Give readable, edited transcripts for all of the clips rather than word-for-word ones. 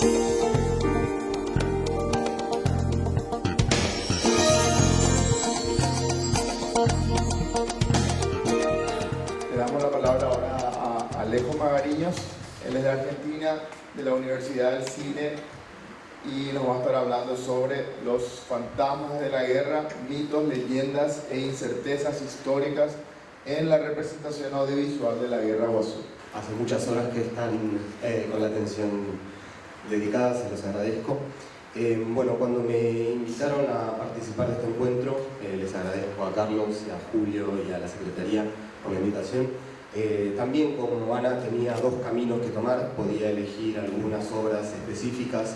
Le damos la palabra ahora a Alejo Magariños. Él es de Argentina, de la Universidad del Cine, y nos va a estar hablando sobre los fantasmas de la guerra, mitos, leyendas e incertezas históricas en la representación audiovisual de la Guerra Guazú. Hace muchas horas que están con la atención dedicada, se los agradezco. Bueno, cuando me invitaron a participar de este encuentro, les agradezco a Carlos, a Julio y a la Secretaría por la invitación. También, como Ana tenía dos caminos que tomar, podía elegir algunas obras específicas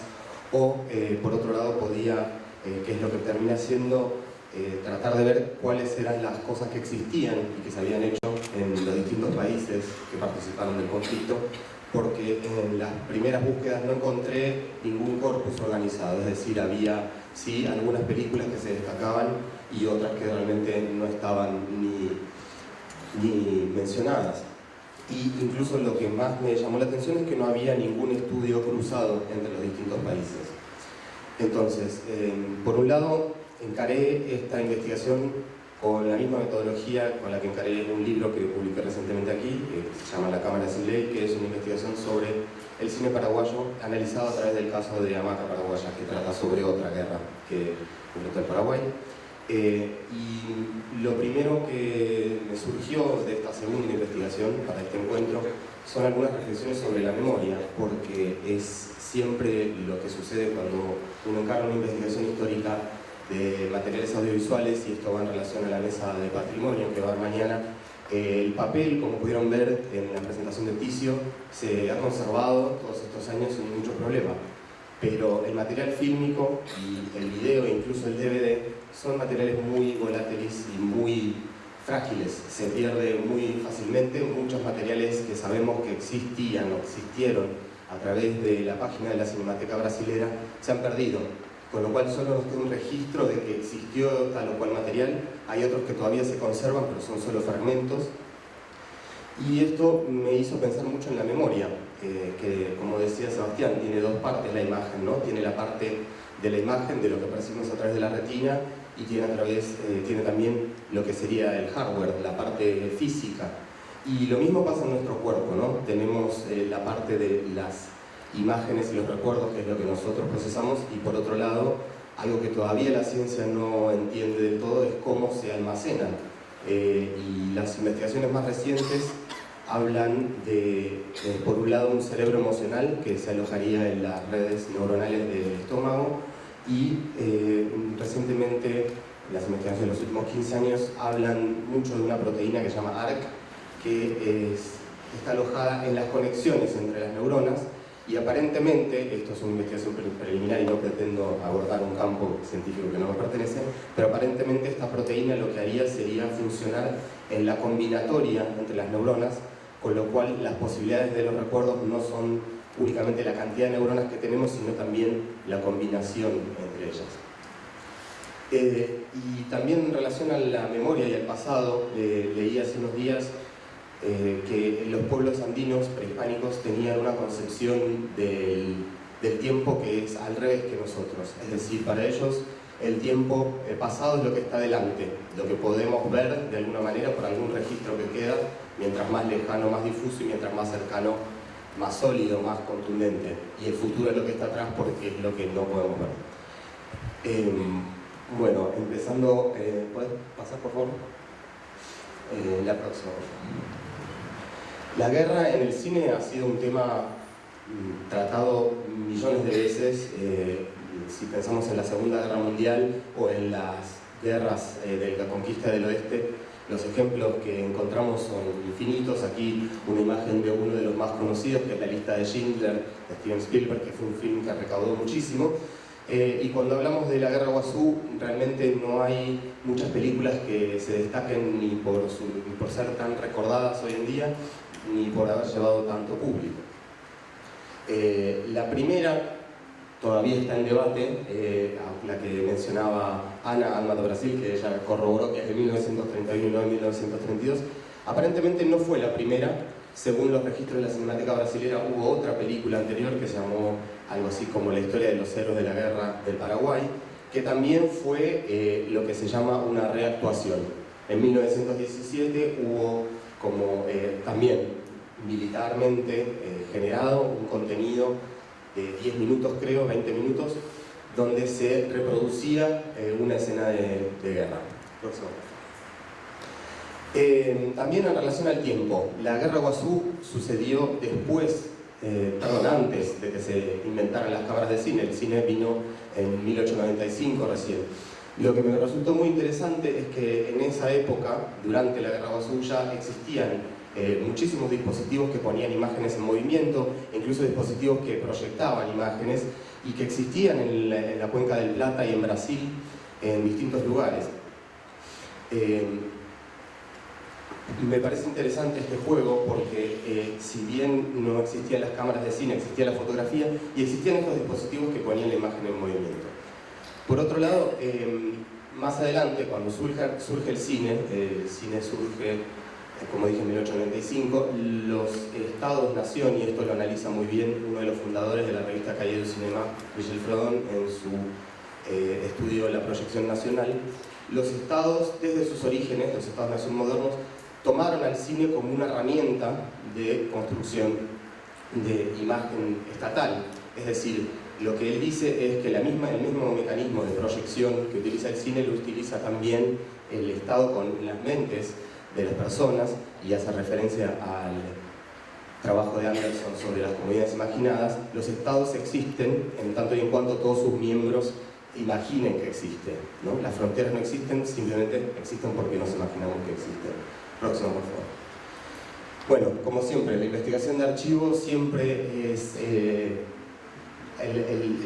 o, por otro lado, podía, que es lo que termina siendo, tratar de ver cuáles eran las cosas que existían y que se habían hecho en los distintos países que participaron del conflicto, porque en las primeras búsquedas no encontré ningún corpus organizado, es decir, había sí algunas películas que se destacaban y otras que realmente no estaban ni mencionadas. Y incluso lo que más me llamó la atención es que no había ningún estudio cruzado entre los distintos países. Entonces, por un lado, encaré esta investigación con la misma metodología con la que encaré un libro que publiqué recientemente aquí, que se llama La Cámara Sin Ley, que es una investigación sobre el cine paraguayo analizado a través del caso de Hamaca Paraguaya, que trata sobre otra guerra que enfrentó el Paraguay. Y lo primero que me surgió de esta segunda investigación para este encuentro son algunas reflexiones sobre la memoria, porque es siempre lo que sucede cuando uno encarga una investigación histórica de materiales audiovisuales, y esto va en relación a la mesa de patrimonio que va a haber mañana. El papel, como pudieron ver en la presentación de Ticio, se ha conservado todos estos años sin mucho problema, pero el material fílmico y el video e incluso el DVD son materiales muy volátiles y muy frágiles, se pierde muy fácilmente. Muchos materiales que sabemos que existían o existieron a través de la página de la Cinemateca Brasilera se han perdido, con lo cual solo nos queda un registro de que existió tal o cual material. Hay otros que todavía se conservan, pero son solo fragmentos. Y esto me hizo pensar mucho en la memoria, que, como decía Sebastián, tiene dos partes la imagen, ¿no? Tiene la parte de la imagen, de lo que percibimos a través de la retina, y tiene también lo que sería el hardware, la parte física. Y lo mismo pasa en nuestro cuerpo, ¿no? Tenemos la parte de las imágenes y los recuerdos, que es lo que nosotros procesamos, y por otro lado, algo que todavía la ciencia no entiende del todo es cómo se almacenan. Y las investigaciones más recientes hablan de, por un lado, un cerebro emocional que se alojaría en las redes neuronales del estómago, y recientemente las investigaciones de los últimos 15 años hablan mucho de una proteína que se llama ARC, que está alojada en las conexiones entre las neuronas. Y aparentemente, esto es una investigación preliminar y no pretendo abordar un campo científico que no me pertenece, pero aparentemente esta proteína lo que haría sería funcionar en la combinatoria entre las neuronas, con lo cual las posibilidades de los recuerdos no son únicamente la cantidad de neuronas que tenemos, sino también la combinación entre ellas. Y también en relación a la memoria y al pasado, leí hace unos días que los pueblos andinos prehispánicos tenían una concepción del tiempo que es al revés que nosotros. Es decir, para ellos el tiempo pasado es lo que está delante, lo que podemos ver de alguna manera por algún registro que queda, mientras más lejano, más difuso, y mientras más cercano, más sólido, más contundente. Y el futuro es lo que está atrás, porque es lo que no podemos ver. Bueno, empezando, ¿puedes pasar por favor? La próxima. La guerra en el cine ha sido un tema tratado millones de veces. Si pensamos en la Segunda Guerra Mundial o en las guerras de la conquista del oeste, los ejemplos que encontramos son infinitos. Aquí una imagen de uno de los más conocidos, que es La Lista de Schindler, de Steven Spielberg, que fue un film que recaudó muchísimo. Y cuando hablamos de la Guerra Guazú, realmente no hay muchas películas que se destaquen ni por ser tan recordadas hoy en día, ni por haber llevado tanto público. La primera todavía está en debate, la que mencionaba Ana, Alma do Brasil, que ella corroboró que es de 1931 y no de 1932. Aparentemente no fue la primera. Según los registros de la Cinemateca Brasilera, hubo otra película anterior que se llamó algo así como la historia de los héroes de la guerra del Paraguay, que también fue lo que se llama una reactuación. En 1917 hubo como también militarmente generado un contenido de 10 minutos, creo, 20 minutos, donde se reproducía una escena de guerra. También en relación al tiempo, la Guerra de Iguazú sucedió antes de que se inventaran las cámaras de cine. El cine vino en 1895 recién. Lo que me resultó muy interesante es que en esa época, durante la Guerra de Iguazú, ya existían muchísimos dispositivos que ponían imágenes en movimiento, incluso dispositivos que proyectaban imágenes, y que existían en la Cuenca del Plata y en Brasil, en distintos lugares. Me parece interesante este juego porque si bien no existían las cámaras de cine, existía la fotografía y existían estos dispositivos que ponían la imagen en movimiento. Por otro lado, más adelante, cuando surge el cine surge, como dije, en 1895, los estados-nación, y esto lo analiza muy bien uno de los fundadores de la revista Cahiers du Cinéma, Michel Frodon, en su estudio de la proyección nacional, los estados, desde sus orígenes, los estados-nación modernos, tomaron al cine como una herramienta de construcción de imagen estatal. Es decir, lo que él dice es que el mismo mecanismo de proyección que utiliza el cine lo utiliza también el Estado con las mentes de las personas, y hace referencia al trabajo de Anderson sobre las comunidades imaginadas. Los estados existen en tanto y en cuanto todos sus miembros imaginen que existen, ¿no? Las fronteras no existen, simplemente existen porque nos imaginamos que existen. Próximo, por favor. Bueno, como siempre, la investigación de archivo siempre es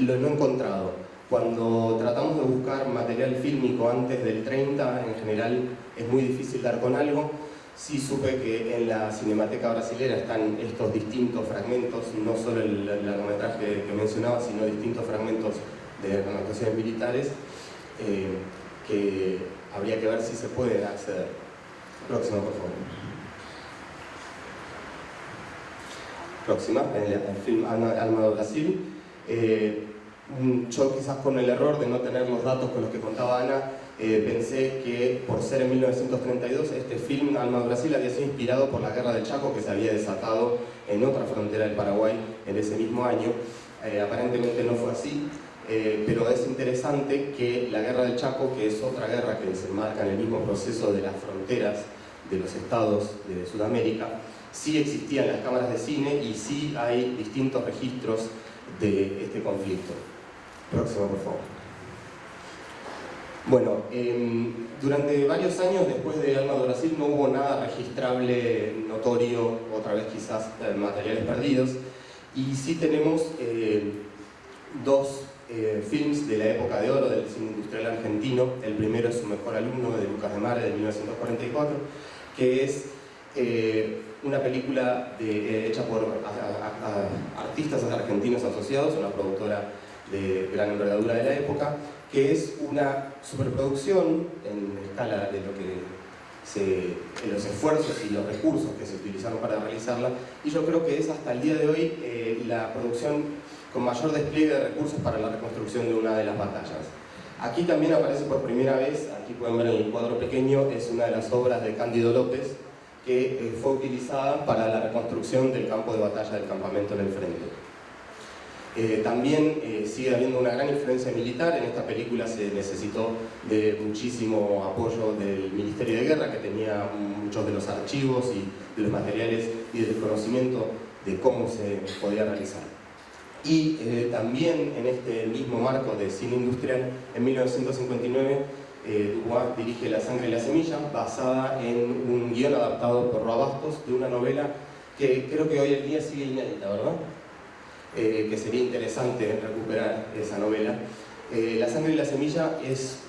lo no encontrado. Cuando tratamos de buscar material fílmico antes del 30, en general es muy difícil dar con algo. Sí supe que en la Cinemateca Brasilera están estos distintos fragmentos, no solo el largometraje que mencionaba, sino distintos fragmentos de actuaciones militares, que habría que ver si se pueden acceder. Próxima, por favor. Próxima, el film Alma de Brasil. Yo quizás con el error de no tener los datos con los que contaba Ana, pensé que por ser en 1932 este film Alma de Brasil había sido inspirado por la Guerra del Chaco, que se había desatado en otra frontera del Paraguay en ese mismo año. Aparentemente no fue así, pero es interesante que la Guerra del Chaco, que es otra guerra que se enmarca en el mismo proceso de las fronteras de los estados de Sudamérica, sí existían las cámaras de cine y sí hay distintos registros de este conflicto. Próximo, por favor. Bueno, durante varios años después de Alma de Brasil no hubo nada registrable, notorio, otra vez quizás materiales perdidos, y sí tenemos dos films de la época de oro del cine industrial argentino. El primero es Su mejor alumno, de Lucas Demare, de 1944, que es una película hecha por artistas argentinos asociados, una productora de gran envergadura de la época, que es una superproducción en escala de de los esfuerzos y los recursos que se utilizaron para realizarla, y yo creo que es hasta el día de hoy la producción con mayor despliegue de recursos para la reconstrucción de una de las batallas. Aquí también aparece por primera vez, aquí pueden ver en el cuadro pequeño, es una de las obras de Cándido López, que fue utilizada para la reconstrucción del campo de batalla del campamento en el frente. También sigue habiendo una gran influencia militar. En esta película se necesitó de muchísimo apoyo del Ministerio de Guerra, que tenía muchos de los archivos y de los materiales y del conocimiento de cómo se podía realizar. Y también en este mismo marco de cine industrial, en 1959, Dubois dirige La sangre y la semilla, basada en un guión adaptado por Roa Bastos de una novela que creo que hoy en día sigue inédita, ¿verdad? Que sería interesante recuperar esa novela. La sangre y la semilla es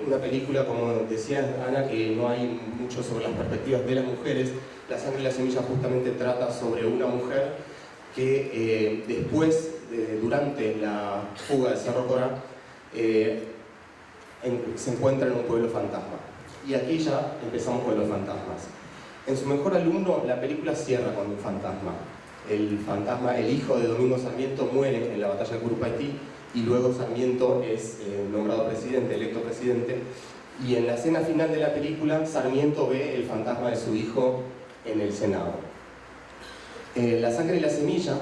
una película, como decía Ana, que no hay mucho sobre las perspectivas de las mujeres. La sangre y la semilla justamente trata sobre una mujer que durante la fuga de Cerro Corá, se encuentra en un pueblo fantasma. Y aquí ya empezamos con los fantasmas. En Su mejor alumno, la película cierra con un fantasma. el hijo de Domingo Sarmiento muere en la batalla de Curupaytí y luego Sarmiento es nombrado presidente, electo presidente, y en la escena final de la película Sarmiento ve el fantasma de su hijo en el Senado. La sangre y la semilla,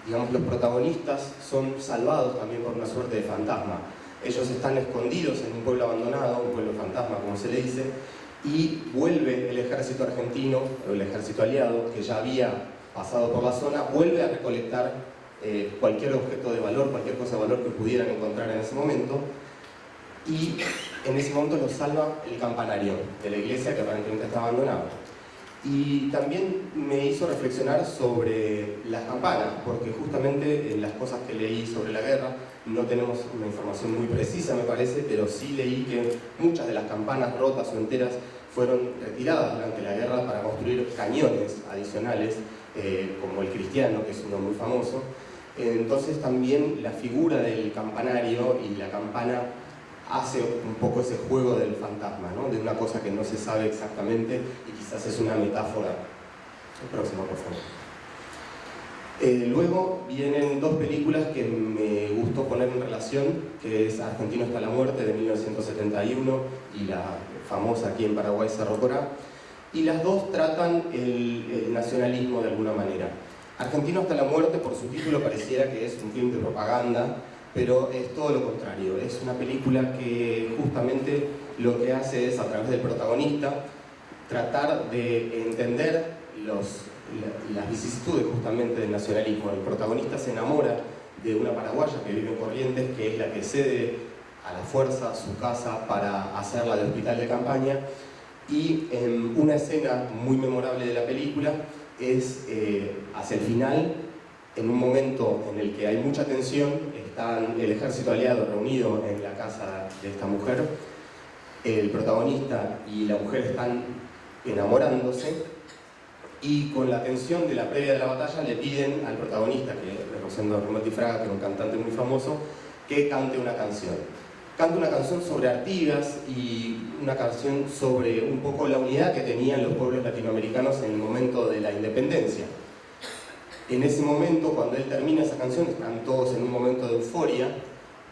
digamos, los protagonistas son salvados también por una suerte de fantasma. Ellos están escondidos en un pueblo abandonado, un pueblo fantasma como se le dice, y vuelve el ejército argentino, o el ejército aliado, que ya había pasado por la zona, vuelve a recolectar cualquier objeto de valor, cualquier cosa de valor que pudieran encontrar en ese momento, y en ese momento los salva el campanario de la iglesia, que aparentemente está abandonado. Y también me hizo reflexionar sobre las campanas, porque justamente en las cosas que leí sobre la guerra, no tenemos una información muy precisa me parece, pero sí leí que muchas de las campanas rotas o enteras fueron retiradas durante la guerra para construir cañones adicionales, como el Cristiano, que es uno muy famoso. Entonces también la figura del campanario y la campana hace un poco ese juego del fantasma, ¿no? De una cosa que no se sabe exactamente y quizás es una metáfora. El próximo, por favor. Luego vienen dos películas que me gustó poner en relación, que es Argentino hasta la muerte de 1971 y la famosa aquí en Paraguay Cerro Corá, y las dos tratan el nacionalismo de alguna manera. Argentino hasta la muerte, por su título, pareciera que es un film de propaganda, pero es todo lo contrario. Es una película que justamente lo que hace es, a través del protagonista, tratar de entender las vicisitudes justamente del nacionalismo. El protagonista se enamora de una paraguaya que vive en Corrientes, que es la que cede a la fuerza su casa para hacerla de hospital de campaña, y una escena muy memorable de la película es hacia el final, en un momento en el que hay mucha tensión, están el ejército aliado reunido en la casa de esta mujer, el protagonista y la mujer están enamorándose, y con la tensión de la previa de la batalla le piden al protagonista, que es Rosendo Rimotti Fraga, que es un cantante muy famoso, que cante una canción. Canta una canción sobre Artigas y una canción sobre un poco la unidad que tenían los pueblos latinoamericanos en el momento de la independencia. En ese momento, cuando él termina esa canción, están todos en un momento de euforia,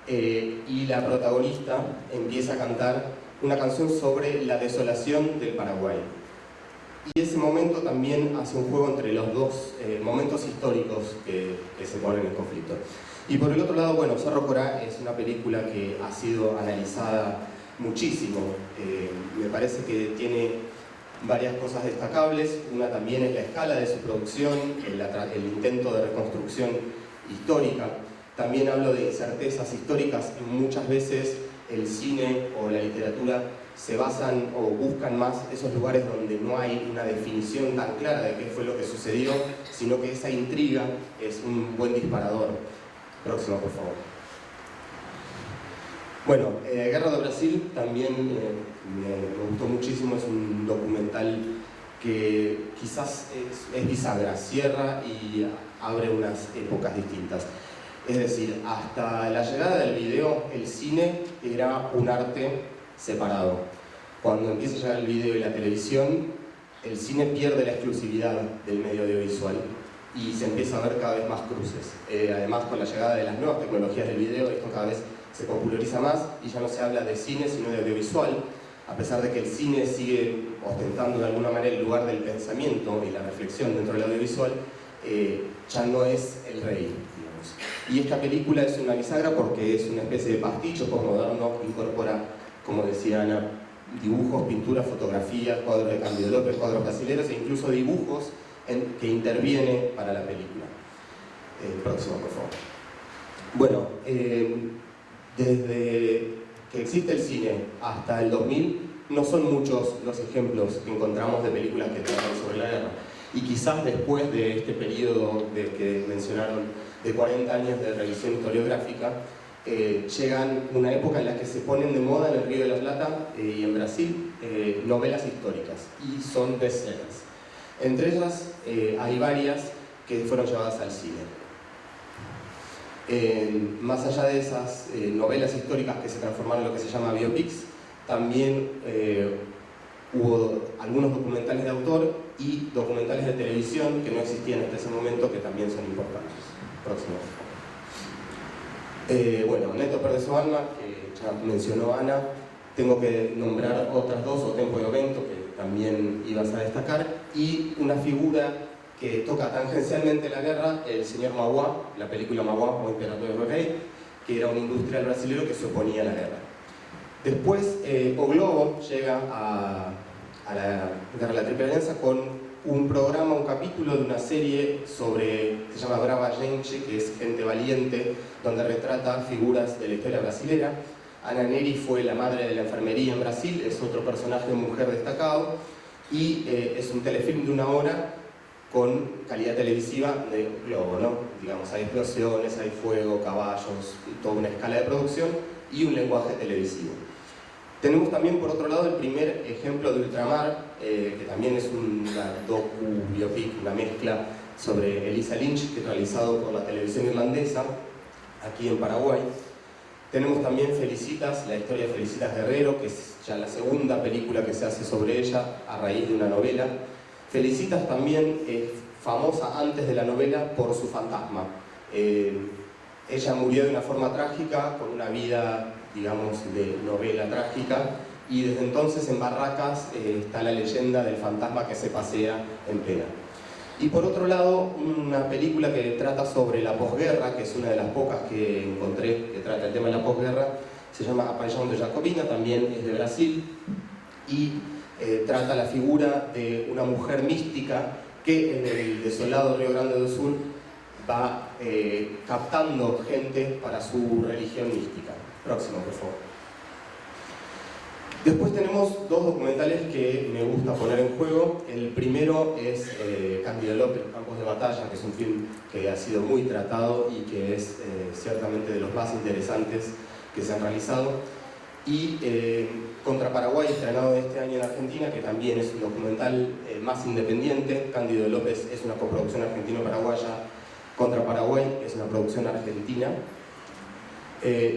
y la protagonista empieza a cantar una canción sobre la desolación del Paraguay. Y ese momento también hace un juego entre los dos momentos históricos que se ponen en conflicto. Y por el otro lado, bueno, Cerro Corá es una película que ha sido analizada muchísimo. Me parece que tiene varias cosas destacables. Una también es la escala de su producción, el intento de reconstrucción histórica. También hablo de incertezas históricas. Muchas veces el cine o la literatura se basan o buscan más esos lugares donde no hay una definición tan clara de qué fue lo que sucedió, sino que esa intriga es un buen disparador. Próximo, por favor. Bueno, Guerra de Brasil también me gustó muchísimo. Es un documental que quizás es bisagra, cierra y abre unas épocas distintas. Es decir, hasta la llegada del video, el cine era un arte separado. Cuando empieza a llegar el video y la televisión, el cine pierde la exclusividad del medio audiovisual y se empieza a ver cada vez más cruces. Además, con la llegada de las nuevas tecnologías del video, esto cada vez se populariza más y ya no se habla de cine sino de audiovisual, a pesar de que el cine sigue ostentando de alguna manera el lugar del pensamiento y la reflexión dentro del audiovisual, ya no es el rey, digamos. Y esta película es una bisagra porque es una especie de pasticho postmoderno, incorpora, como decía Ana, dibujos, pinturas, fotografías, cuadros de Cándido López, cuadros brasileños e incluso dibujos que interviene para la película. Próximo, por favor. Bueno, desde que existe el cine hasta el 2000, no son muchos los ejemplos que encontramos de películas que tratan sobre la guerra. Y quizás después de este periodo que mencionaron, de 40 años de revisión historiográfica, llegan una época en la que se ponen de moda en el Río de la Plata y en Brasil novelas históricas, y son bestsellers. Entre ellas hay varias que fueron llevadas al cine. Más allá de esas novelas históricas que se transformaron en lo que se llama biopics, también hubo algunos documentales de autor y documentales de televisión que no existían hasta ese momento, que también son importantes. Próximo. Bueno, Neto Pérez Alma, que ya mencionó Ana. Tengo que nombrar otras dos, O Tempo y O Vento, que también ibas a destacar, y una figura que toca tangencialmente la guerra, el señor Mauá, la película Mauá o Imperador do Rei, que era un industrial brasileño que se oponía a la guerra. Después, O Globo llega a la Guerra de la Triple Alianza con un programa, un capítulo de una serie se llama Brava Gente, que es Gente Valiente, donde retrata figuras de la historia brasilera. Ana Neri fue la madre de la enfermería en Brasil, es otro personaje de mujer destacado, y es un telefilm de 1 hora con calidad televisiva de Globo, ¿no? Digamos, hay explosiones, hay fuego, caballos, toda una escala de producción y un lenguaje televisivo. Tenemos también, por otro lado, el primer ejemplo de Ultramar, que también es una docu-biopic, una mezcla sobre Elisa Lynch, que es realizado por la televisión irlandesa, aquí en Paraguay. Tenemos también Felicitas, la historia de Felicitas Guerrero, que es ya la segunda película que se hace sobre ella a raíz de una novela. Felicitas también es famosa antes de la novela por su fantasma. Ella murió de una forma trágica, con una vida, digamos, de novela trágica, y desde entonces en Barracas está la leyenda del fantasma que se pasea en pena. Y por otro lado, una película que trata sobre la posguerra, que es una de las pocas que encontré que trata el tema de la posguerra, se llama A Paixão de Jacobina, también es de Brasil, y trata la figura de una mujer mística que en el desolado Río Grande do Sul va captando gente para su religión mística. Próximo, por favor. Después tenemos dos documentales que me gusta poner en juego. El primero es Cándido López, Campos de Batalla, que es un film que ha sido muy tratado y que es ciertamente de los más interesantes que se han realizado. Y Contra Paraguay, estrenado este año en Argentina, que también es un documental más independiente. Cándido López es una coproducción argentino-paraguaya, Contra Paraguay es una producción argentina.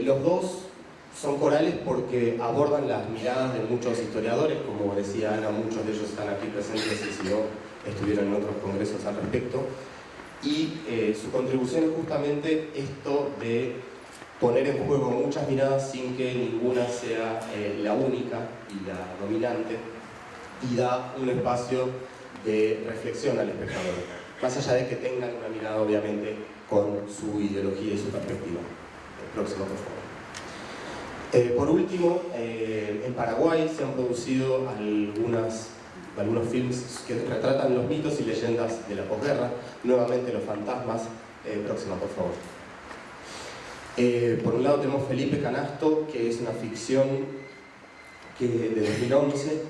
Los dos son corales porque abordan las miradas de muchos historiadores, como decía Ana, muchos de ellos están aquí presentes y si no, estuvieron en otros congresos al respecto. Y su contribución es justamente esto de poner en juego muchas miradas sin que ninguna sea la única y la dominante, y da un espacio de reflexión al espectador, más allá de que tengan una mirada obviamente con su ideología y su perspectiva. El próximo, por favor. Por último, en Paraguay se han producido algunos films que retratan los mitos y leyendas de la posguerra, nuevamente los fantasmas. Próxima, por favor. Por un lado tenemos Felipe Canasto, que es una ficción de 2011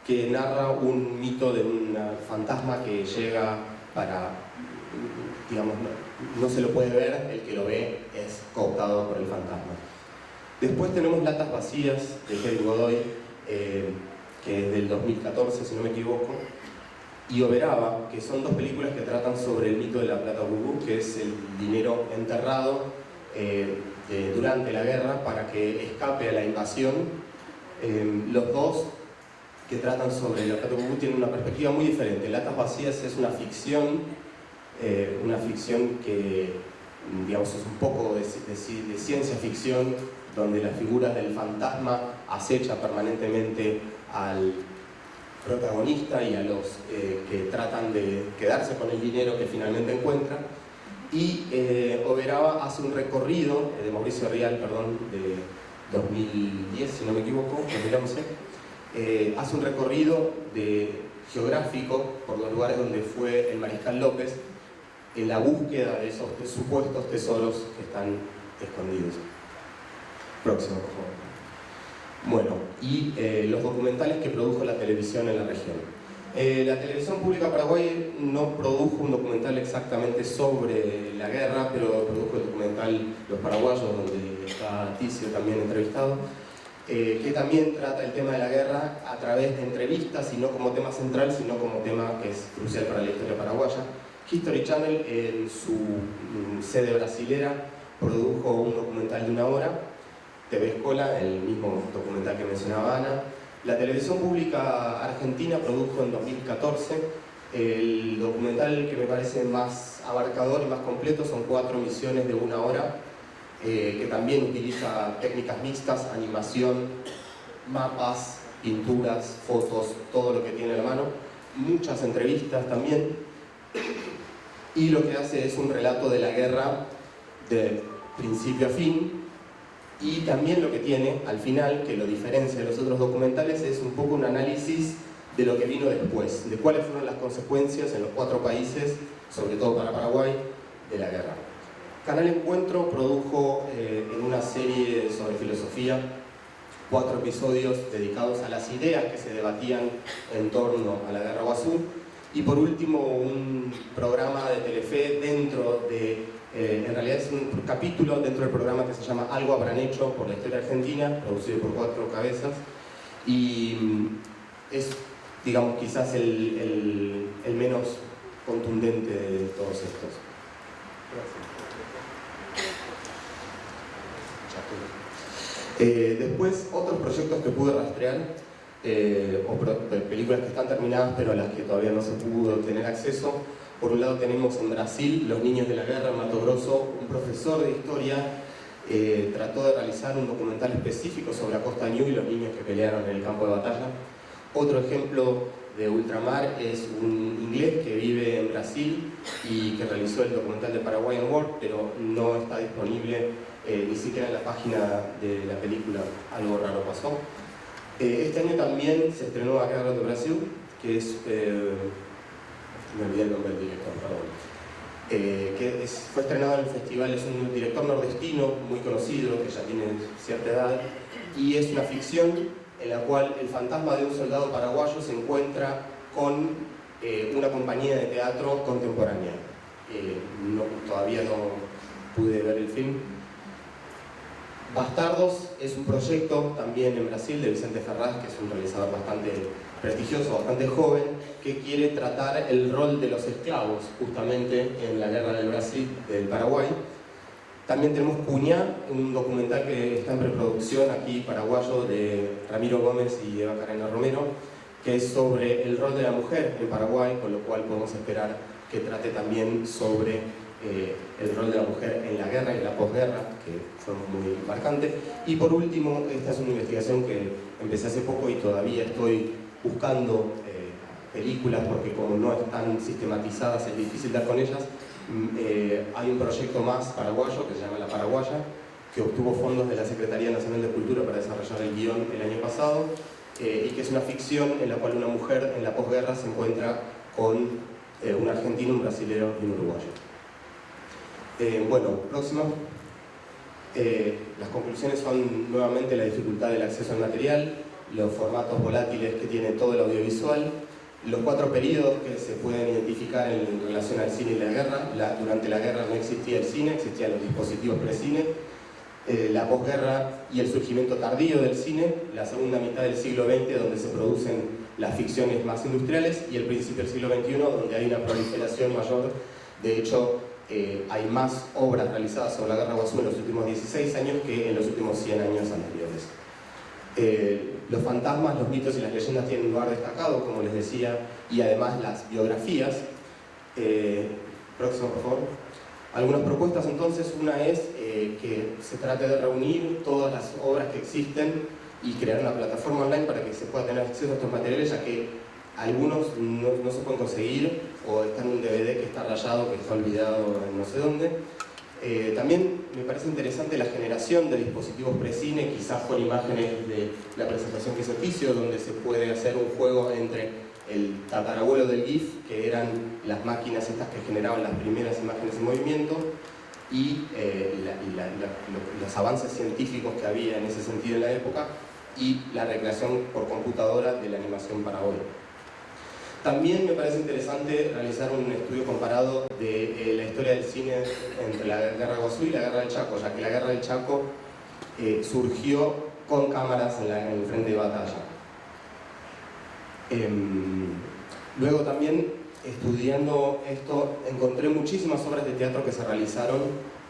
que narra un mito de un fantasma que llega para, digamos, no se lo puede ver, el que lo ve es cooptado por el fantasma. Después tenemos Latas Vacías, de Kevin Godoy, que es del 2014, si no me equivoco, y Oberaba, que son dos películas que tratan sobre el mito de la plata bubú, que es el dinero enterrado durante la guerra para que escape a la invasión. Los dos que tratan sobre la plata bubú tienen una perspectiva muy diferente. Latas Vacías es una ficción que, digamos, es un poco de ciencia ficción, donde la figura del fantasma acecha permanentemente al protagonista y a los que tratan de quedarse con el dinero que finalmente encuentran. Y Oberaba hace un recorrido, de Mauricio Rial, perdón, de 2010, si no me equivoco, 2011, hace un recorrido geográfico por los lugares donde fue el Mariscal López en la búsqueda de esos supuestos tesoros que están escondidos. Próximo, por favor. Bueno, y los documentales que produjo la televisión en la región. La televisión pública paraguaya no produjo un documental exactamente sobre la guerra, pero produjo el documental Los Paraguayos, donde está Ticio también entrevistado, que también trata el tema de la guerra a través de entrevistas, y no como tema central, sino como tema que es crucial para la historia paraguaya. History Channel, en su sede brasilera, produjo un documental de 1 hora, TV Escola, el mismo documental que mencionaba Ana. La televisión pública argentina produjo en 2014 El documental que me parece más abarcador y más completo son 4 misiones de 1 hora, que también utiliza técnicas mixtas, animación, mapas, pinturas, fotos, todo lo que tiene a la mano, muchas entrevistas también, y lo que hace es un relato de la guerra de principio a fin, y también lo que tiene al final, que lo diferencia de los otros documentales, es un poco un análisis de lo que vino después, de cuáles fueron las consecuencias en los 4 países, sobre todo para Paraguay, de la guerra. Canal Encuentro produjo en una serie sobre filosofía 4 episodios dedicados a las ideas que se debatían en torno a la Guerra Guazú, y por último un programa de Telefe dentro de, en realidad es un capítulo dentro del programa que se llama Algo habrán hecho por la historia argentina, producido por 4 cabezas, y es, digamos, quizás el menos contundente de todos estos. Después, otros proyectos que pude rastrear, películas que están terminadas pero a las que todavía no se pudo tener acceso. Por un lado tenemos en Brasil Los Niños de la Guerra, en Mato Grosso, un profesor de historia trató de realizar un documental específico sobre Acosta Ñu y los niños que pelearon en el campo de batalla. Otro ejemplo de ultramar es un inglés que vive en Brasil y que realizó el documental de Paraguayan War, pero no está disponible ni siquiera en la página de la película. Algo raro pasó. Este año también se estrenó A Guerra do Brasil, que es... me olvidé el nombre del director, perdón. Fue estrenado en el festival, es un director nordestino muy conocido, que ya tiene cierta edad, y es una ficción en la cual el fantasma de un soldado paraguayo se encuentra con una compañía de teatro contemporánea. Todavía no pude ver el film. Bastardos es un proyecto también en Brasil de Vicente Ferraz, que es un realizador bastante prestigioso, bastante joven, que quiere tratar el rol de los esclavos justamente en la guerra del Brasil, del Paraguay. También tenemos Puñá, un documental que está en preproducción aquí paraguayo de Ramiro Gómez y Eva Carena Romero, que es sobre el rol de la mujer en Paraguay, con lo cual podemos esperar que trate también sobre el rol de la mujer en la guerra y en la posguerra, que fue muy marcante. Y por último, esta es una investigación que empecé hace poco y todavía estoy buscando películas, porque como no están sistematizadas es difícil dar con ellas. Hay un proyecto más paraguayo que se llama La Paraguaya, que obtuvo fondos de la Secretaría Nacional de Cultura para desarrollar el guión el año pasado, y que es una ficción en la cual una mujer en la posguerra se encuentra con un argentino, un brasilero y un uruguayo. Bueno, próximo. Las conclusiones son nuevamente la dificultad del acceso al material, los formatos volátiles que tiene todo el audiovisual, los 4 periodos que se pueden identificar en relación al cine y la guerra. Durante la guerra no existía el cine, existían los dispositivos pre-cine. La posguerra y el surgimiento tardío del cine, la segunda mitad del siglo XX, donde se producen las ficciones más industriales, y el principio del siglo XXI, donde hay una proliferación mayor. De hecho, hay más obras realizadas sobre la Guerra Guazú en los últimos 16 años que en los últimos 100 años anteriores. Los fantasmas, los mitos y las leyendas tienen un lugar destacado, como les decía, y además las biografías. Próximo, por favor. Algunas propuestas entonces. Una es que se trate de reunir todas las obras que existen y crear una plataforma online para que se pueda tener acceso a estos materiales, ya que algunos no se pueden conseguir, o está en un DVD que está rayado, que está olvidado en no sé dónde. También me parece interesante la generación de dispositivos pre-cine, quizás con imágenes de la presentación que es oficio, donde se puede hacer un juego entre el tatarabuelo del GIF, que eran las máquinas estas que generaban las primeras imágenes en movimiento, y los avances científicos que había en ese sentido en la época, y la recreación por computadora de la animación para hoy. También me parece interesante realizar un estudio comparado de la historia del cine entre la Guerra de Guazú y la Guerra del Chaco, ya que la Guerra del Chaco surgió con cámaras en el frente de batalla. Luego también, estudiando esto, encontré muchísimas obras de teatro que se realizaron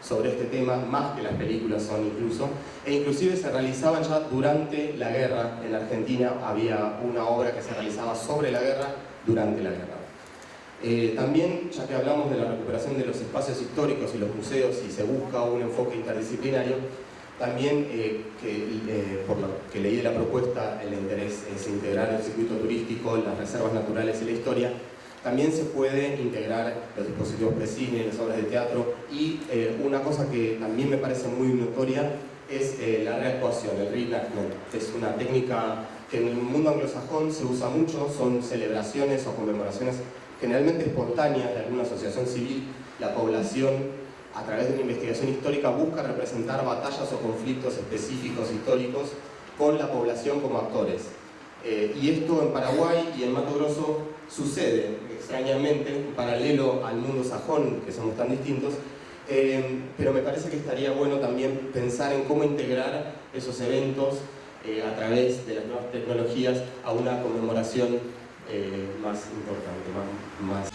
sobre este tema, más que las películas son incluso, e inclusive se realizaban ya durante la guerra. En Argentina había una obra que se realizaba sobre la guerra durante la guerra. También, ya que hablamos de la recuperación de los espacios históricos y los museos y se busca un enfoque interdisciplinario, también, por lo que leí de la propuesta, el interés es integrar el circuito turístico, las reservas naturales y la historia. También se puede integrar los dispositivos pre-cine, las obras de teatro y una cosa que también me parece muy notoria es la reactuación, el reenactment. Es una técnica que en el mundo anglosajón se usa mucho, son celebraciones o conmemoraciones generalmente espontáneas de alguna asociación civil. La población, a través de una investigación histórica, busca representar batallas o conflictos específicos históricos con la población como actores. Y esto en Paraguay y en Mato Grosso sucede extrañamente, en paralelo al mundo sajón, que somos tan distintos, pero me parece que estaría bueno también pensar en cómo integrar esos eventos a través de las nuevas tecnologías a una conmemoración más importante, más